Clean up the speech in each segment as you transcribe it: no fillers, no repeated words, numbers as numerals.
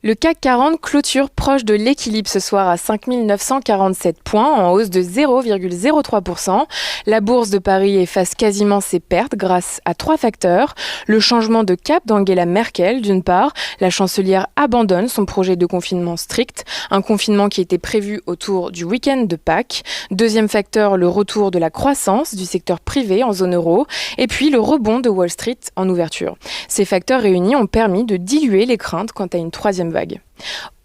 Le CAC 40 clôture proche de l'équilibre ce soir à 5 947 points, en hausse de 0,03%. La bourse de Paris efface quasiment ses pertes grâce à 3 facteurs. Le changement de cap d'Angela Merkel, d'une part. La chancelière abandonne son projet de confinement strict, un confinement qui était prévu autour du week-end de Pâques. Deuxième facteur, le retour de la croissance du secteur privé en zone euro. Et puis le rebond de Wall Street en ouverture. Ces facteurs réunis ont permis de diluer les craintes quant à une troisième vague.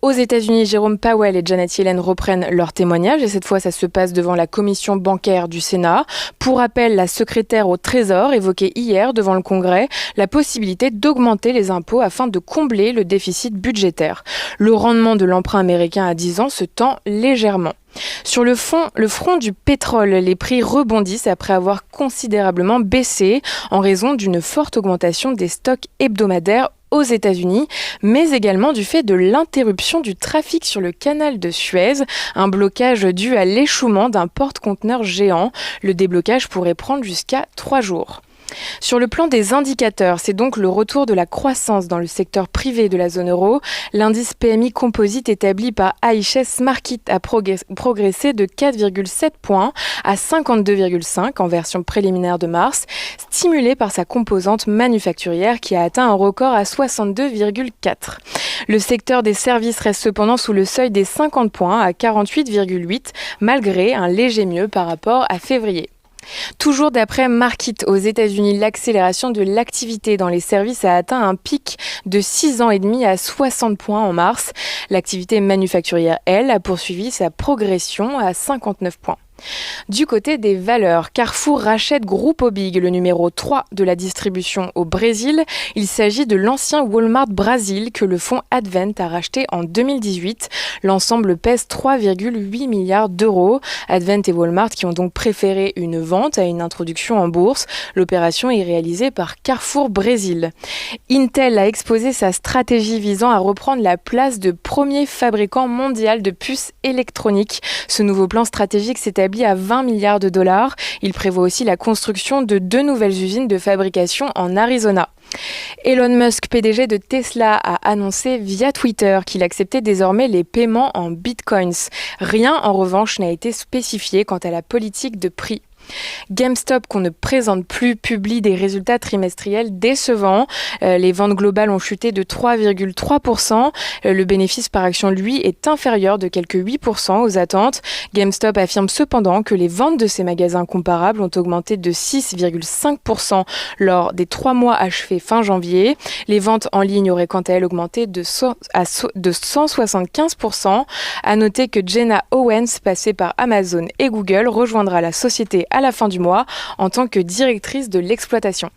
Aux États-Unis, Jérôme Powell et Janet Yellen reprennent leur témoignage et cette fois ça se passe devant la commission bancaire du Sénat. Pour rappel, la secrétaire au Trésor évoquait hier devant le Congrès la possibilité d'augmenter les impôts afin de combler le déficit budgétaire. Le rendement de l'emprunt américain à 10 ans se tend légèrement. Sur le front du pétrole, les prix rebondissent après avoir considérablement baissé en raison d'une forte augmentation des stocks hebdomadaires aux États-Unis, mais également du fait de l'interruption du trafic sur le canal de Suez, un blocage dû à l'échouement d'un porte-conteneurs géant. Le déblocage pourrait prendre jusqu'à 3 jours. Sur le plan des indicateurs, c'est donc le retour de la croissance dans le secteur privé de la zone euro. L'indice PMI composite établi par IHS Markit a progressé de 4,7 points à 52,5 en version préliminaire de mars, stimulé par sa composante manufacturière qui a atteint un record à 62,4. Le secteur des services reste cependant sous le seuil des 50 points à 48,8 malgré un léger mieux par rapport à février. Toujours d'après Markit aux États-Unis, l'accélération de l'activité dans les services a atteint un pic de 6 ans et demi à 60 points en mars. L'activité manufacturière, elle, a poursuivi sa progression à 59 points. Du côté des valeurs, Carrefour rachète Grupo Big, le numéro 3 de la distribution au Brésil. Il s'agit de l'ancien Walmart Brasil que le fonds Advent a racheté en 2018. L'ensemble pèse 3,8 milliards d'euros. Advent et Walmart qui ont donc préféré une vente à une introduction en bourse. L'opération est réalisée par Carrefour Brésil. Intel a exposé sa stratégie visant à reprendre la place de premier fabricant mondial de puces électroniques. Ce nouveau plan stratégique s'établit à 20 milliards de dollars. Il prévoit aussi la construction de 2 nouvelles usines de fabrication en Arizona. Elon Musk, PDG de Tesla, a annoncé via Twitter qu'il acceptait désormais les paiements en bitcoins. Rien, en revanche, n'a été spécifié quant à la politique de prix. GameStop, qu'on ne présente plus, publie des résultats trimestriels décevants. Les ventes globales ont chuté de 3,3%. Le bénéfice par action, lui, est inférieur de quelques 8% aux attentes. GameStop affirme cependant que les ventes de ses magasins comparables ont augmenté de 6,5% lors des 3 mois achevés fin janvier. Les ventes en ligne auraient quant à elles augmenté de 175%. À noter que Jenna Owens, passée par Amazon et Google, rejoindra la société à la fin du mois en tant que directrice de l'exploitation.